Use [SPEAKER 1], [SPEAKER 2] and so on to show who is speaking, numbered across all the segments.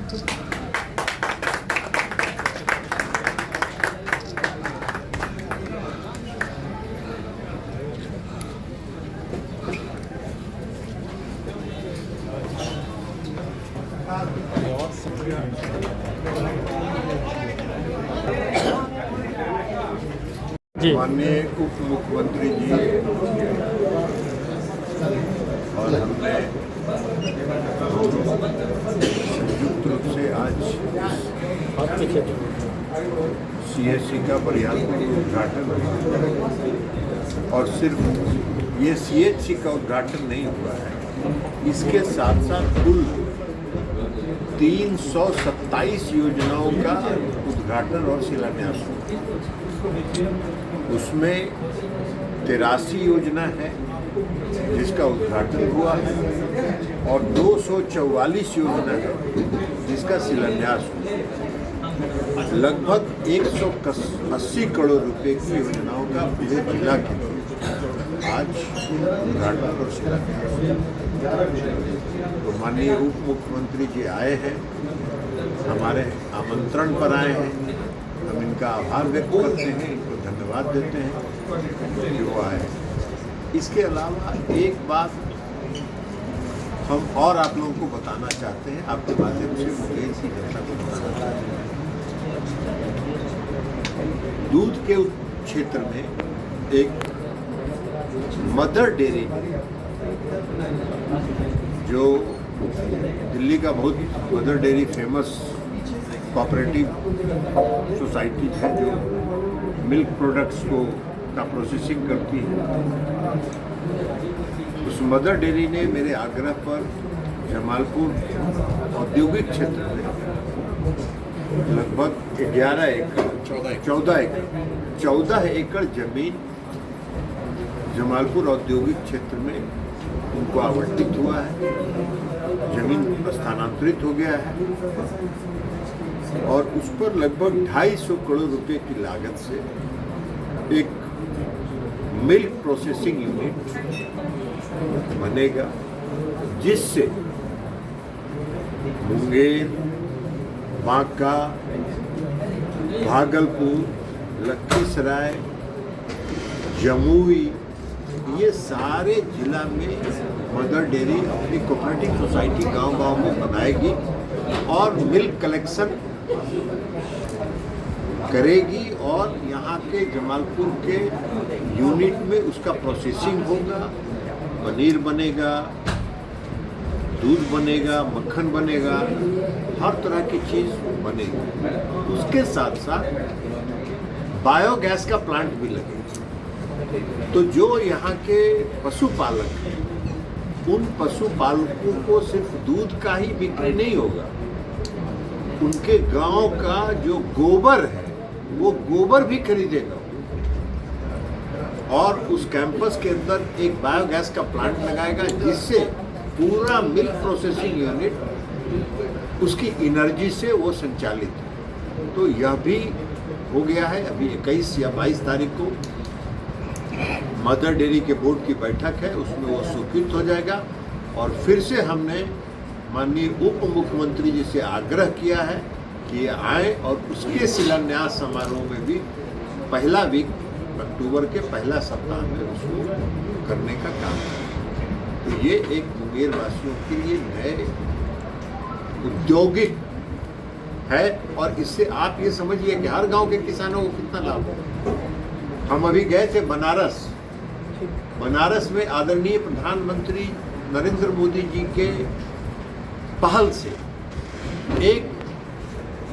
[SPEAKER 1] जी
[SPEAKER 2] माननीय उप मुख्यमंत्री जी और हमने संयुक्त रूप से आज CSC का बरियारपुर उद्घाटन हुआ और सिर्फ ये CHC का उद्घाटन नहीं हुआ है, इसके साथ साथ कुल 327 योजनाओं का उद्घाटन और शिलान्यास हुआ। उसमें 83 योजना है जिसका उद्घाटन हुआ है और 244 योजना है जिसका शिलान्यास हुआ। लगभग 180 करोड़ रुपए की योजनाओं का पूरे जिला के आज उद्घाटन और शिलान्यास। तो माननीय उप मुख्यमंत्री जी आए हैं, हमारे आमंत्रण पर आए हैं, हम इनका आभार व्यक्त करते हैं, इनको धन्यवाद देते हैं कि वो आए। इसके अलावा एक बात हम और आप लोगों को बताना चाहते हैं, आपके माध्यम से मुझे इसी जनता को बताना चाहते हैं। दूध के क्षेत्र में एक मदर डेयरी जो दिल्ली का बहुत mother dairy famous cooperative society है जो मिल्क प्रोडक्ट्स को का प्रोसेसिंग करती है, उस मदर डेयरी ने मेरे आग्रह पर जमालपुर औद्योगिक क्षेत्र में लगभग 14 एकड़ जमीन जमालपुर औद्योगिक क्षेत्र में उनको आवंटित हुआ है, जमीन स्थानांतरित हो गया है और उस पर लगभग 250 करोड़ रुपए की लागत से एक मिल्क प्रोसेसिंग यूनिट बनेगा, जिससे मुंगेर, बांका, भागलपुर, लखीसराय, जमुई, ये सारे जिला में मदर डेयरी अपनी कोऑपरेटिव सोसाइटी गांव-गांव में बनाएगी और मिल्क कलेक्शन करेगी और यहाँ के जमालपुर के यूनिट में उसका प्रोसेसिंग होगा, पनीर बनेगा, दूध बनेगा, मक्खन बनेगा, हर तरह की चीज़ बनेगी। उसके साथ साथ बायोगैस का प्लांट भी लगेगा। तो जो यहाँ के पशुपालक हैं, उन पशुपालकों को सिर्फ दूध का ही बिक्री नहीं होगा, उनके गांव का जो गोबर है वो गोबर भी खरीदेगा और उस कैंपस के अंदर एक बायोगैस का प्लांट लगाएगा, जिससे पूरा मिल्क प्रोसेसिंग यूनिट उसकी एनर्जी से वो संचालित है। तो यह भी हो गया है। अभी 21 या 22 तारीख को मदर डेयरी के बोर्ड की बैठक है, उसमें वो स्वीकृत हो जाएगा और फिर से हमने माननीय उप मुख्यमंत्री जी से आग्रह किया है कि आए और उसके शिलान्यास समारोह में भी पहला वीक अक्टूबर के पहला सप्ताह में उसको करने का काम करें। तो ये एक मुंगेर वासियों के लिए नए औद्योगिक है और इससे आप ये समझिए कि हर गांव के किसानों को कितना लाभ है। हम अभी गए थे बनारस में आदरणीय प्रधानमंत्री नरेंद्र मोदी जी के पहल से एक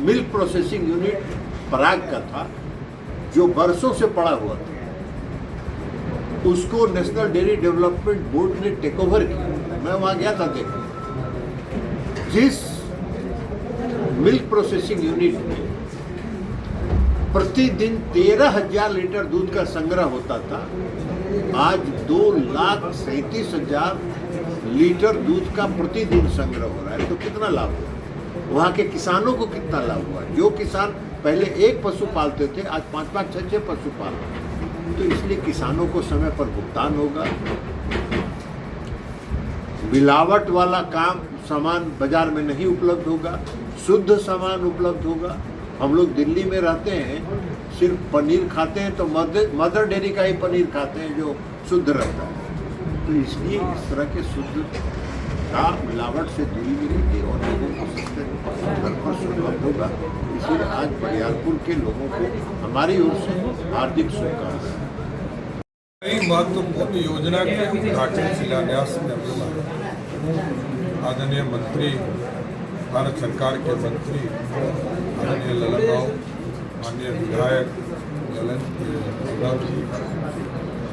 [SPEAKER 2] मिल्क प्रोसेसिंग यूनिट पराग का था जो बरसों से पड़ा हुआ था, उसको नेशनल डेयरी डेवलपमेंट बोर्ड ने टेक ओवर किया। मैं वहाँ गया था देखने। जिस मिल्क प्रोसेसिंग यूनिट में प्रतिदिन 13,000 लीटर दूध का संग्रह होता था, आज 2,37,000 लीटर दूध का प्रतिदिन संग्रह हो रहा है। तो कितना लाभ हुआ, वहाँ के किसानों को कितना लाभ हुआ। जो किसान पहले एक पशु पालते थे, आज 5-5, 6-6 पशु पाल रहे हैं। तो इसलिए किसानों को समय पर भुगतान होगा, मिलावट वाला काम सामान बाजार में नहीं उपलब्ध होगा, शुद्ध सामान उपलब्ध होगा। हम लोग दिल्ली में रहते हैं, सिर्फ पनीर खाते हैं तो मदर डेयरी का ही पनीर खाते हैं जो शुद्ध रहता है। तो इसलिए इस तरह के शुद्ध का मिलावट से दूरी मिलेगी और लोगों को सस्ते दर पर सुलभ होगा। इसलिए आज बरियारपुर के लोगों को हमारी ओर से हार्दिक शुभकामनाएं।
[SPEAKER 3] कई महत्वपूर्ण योजना के उद्घाटन शिलान्यास में आदरणीय मंत्री, भारत सरकार के मंत्री आदरणीय ललन राव, माननीय विधायक ललन जी,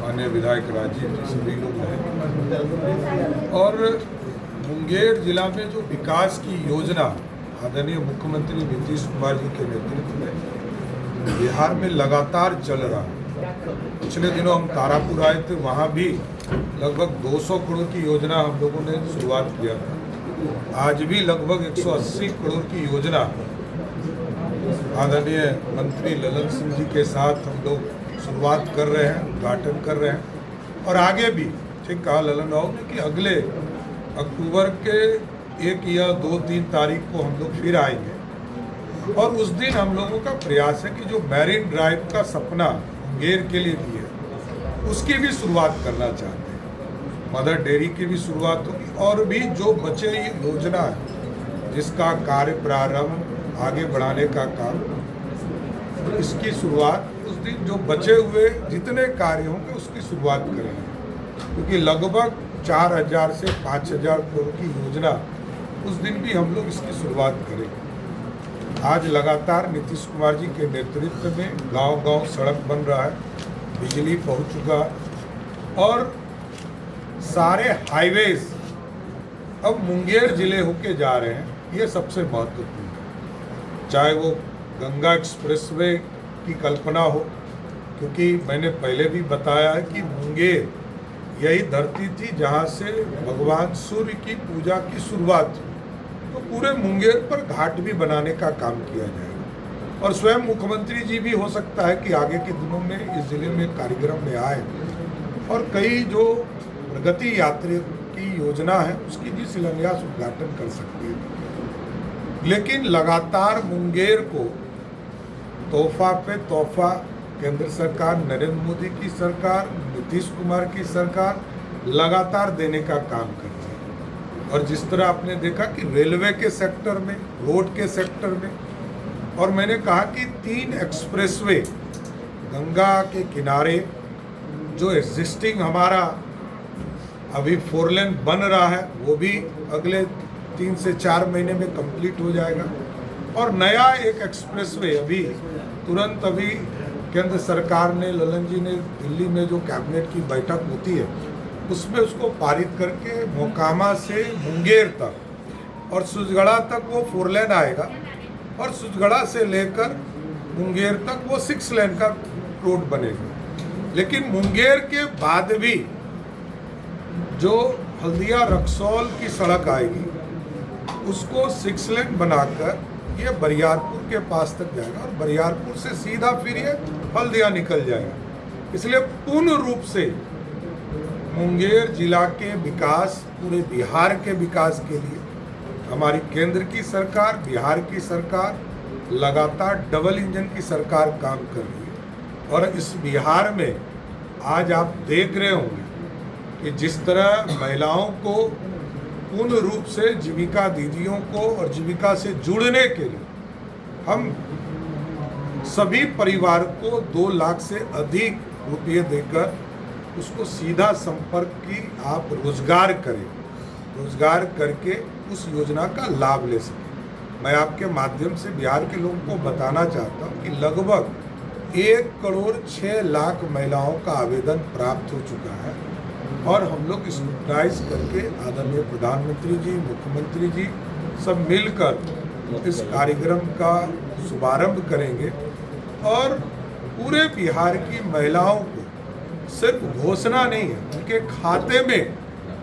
[SPEAKER 3] माननीय विधायक राजीव जी, सभी लोग हैं। और मुंगेर जिला में जो विकास की योजना आदरणीय मुख्यमंत्री नीतीश कुमार जी के नेतृत्व में बिहार में लगातार चल रहा है। पिछले दिनों हम तारापुर आए थे, वहाँ भी लगभग 200 करोड़ की योजना हम लोगों ने शुरुआत किया था। आज भी लगभग 180 करोड़ की योजना आदरणीय मंत्री ललन सिंह जी के साथ हम लोग शुरुआत कर रहे हैं, उद्घाटन कर रहे हैं। और आगे भी ठीक कहा ललन राव ने कि अगले अक्टूबर के 1 या 2-3 तारीख को हम लोग फिर आएंगे और उस दिन हम लोगों का प्रयास है कि जो मैरिन ड्राइव का सपना मुंगेर के लिए भी है उसकी भी शुरुआत करना चाहते हैं। मदर डेयरी की भी शुरुआत होगी और भी जो बचे ये योजना है जिसका कार्य प्रारंभ आगे बढ़ाने का काम, तो इसकी शुरुआत उस दिन जो बचे हुए जितने कार्य होंगे उसकी शुरुआत करेंगे, क्योंकि लगभग 4000 से 5000 करोड़ की योजना उस दिन भी हम लोग इसकी शुरुआत करेंगे। आज लगातार नीतीश कुमार जी के नेतृत्व में गांव-गांव सड़क बन रहा है, बिजली पहुंच चुका और सारे हाईवेज अब मुंगेर जिले होके जा रहे हैं। ये सबसे महत्वपूर्ण है, चाहे वो गंगा एक्सप्रेसवे की कल्पना हो, क्योंकि मैंने पहले भी बताया है कि मुंगेर यही धरती थी जहाँ से भगवान सूर्य की पूजा की शुरुआत हुई। तो पूरे मुंगेर पर घाट भी बनाने का काम किया जाएगा और स्वयं मुख्यमंत्री जी भी हो सकता है कि आगे के दिनों में इस जिले में कार्यक्रम में आए और कई जो प्रगति यात्री की योजना है उसकी भी शिलान्यास उद्घाटन कर सकते हैं। लेकिन लगातार मुंगेर को तोहफा पे तोहफा केंद्र सरकार, नरेंद्र मोदी की सरकार, नीतीश कुमार की सरकार लगातार देने का काम कर रही है। और जिस तरह आपने देखा कि रेलवे के सेक्टर में, रोड के सेक्टर में, और मैंने कहा कि 3 एक्सप्रेसवे गंगा के किनारे जो एग्जिस्टिंग हमारा अभी 4 लेन बन रहा है वो भी अगले 3 से 4 महीने में कंप्लीट हो जाएगा और नया एक एक्सप्रेसवे अभी तुरंत अभी केंद्र सरकार ने, ललन जी ने दिल्ली में जो कैबिनेट की बैठक होती है उसमें उसको पारित करके मोकामा से मुंगेर तक और सुजगढ़ा तक वो 4 लेन आएगा और सुजगढ़ा से लेकर मुंगेर तक वो 6 लेन का रोड बनेगा। लेकिन मुंगेर के बाद भी जो हल्दिया रक्सौल की सड़क आएगी उसको 6 लेन बनाकर ये बरियारपुर के पास तक जाएगा और बरियारपुर से सीधा फिर ये हल्दिया निकल जाएगा। इसलिए पूर्ण रूप से मुंगेर जिला के विकास, पूरे बिहार के विकास के लिए हमारी केंद्र की सरकार, बिहार की सरकार लगातार डबल इंजन की सरकार काम कर रही है। और इस बिहार में आज आप देख रहे होंगे कि जिस तरह महिलाओं को पूर्ण रूप से जीविका दीदियों को और जीविका से जुड़ने के लिए हम सभी परिवार को 2 लाख से अधिक रुपये देकर उसको सीधा संपर्क की आप रोजगार करें, रोजगार करके उस योजना का लाभ ले सकें। मैं आपके माध्यम से बिहार के लोगों को बताना चाहता हूँ कि लगभग 1,06,00,000 महिलाओं का आवेदन प्राप्त हो चुका है और हम लोग स्क्रूटनाइज करके आदरणीय प्रधानमंत्री जी, मुख्यमंत्री जी सब मिलकर इस कार्यक्रम का शुभारंभ करेंगे और पूरे बिहार की महिलाओं को सिर्फ घोषणा नहीं है, उनके खाते में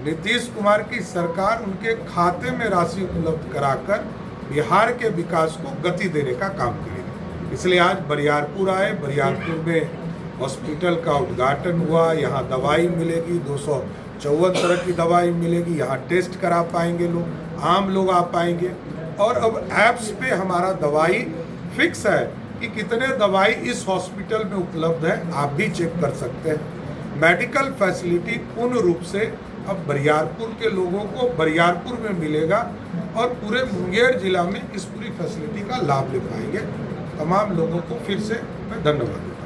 [SPEAKER 3] नीतीश कुमार की सरकार उनके खाते में राशि उपलब्ध कराकर बिहार के विकास को गति देने का काम करेगी। इसलिए आज बरियारपुर आए, बरियारपुर में हॉस्पिटल का उद्घाटन हुआ, यहाँ दवाई मिलेगी, 200 54 तरह की दवाई मिलेगी, यहाँ टेस्ट करा पाएंगे लोग, आम लोग आ पाएंगे। और अब ऐप्स पे हमारा दवाई फिक्स है कि कितने दवाई इस हॉस्पिटल में उपलब्ध है, आप भी चेक कर सकते हैं। मेडिकल फैसिलिटी पूर्ण रूप से अब बरियारपुर के लोगों को बरियारपुर में मिलेगा और पूरे मुंगेर जिला में इस पूरी फैसिलिटी का लाभ ले पाएंगे। तमाम लोगों को फिर से मैं धन्यवाद देता हूं।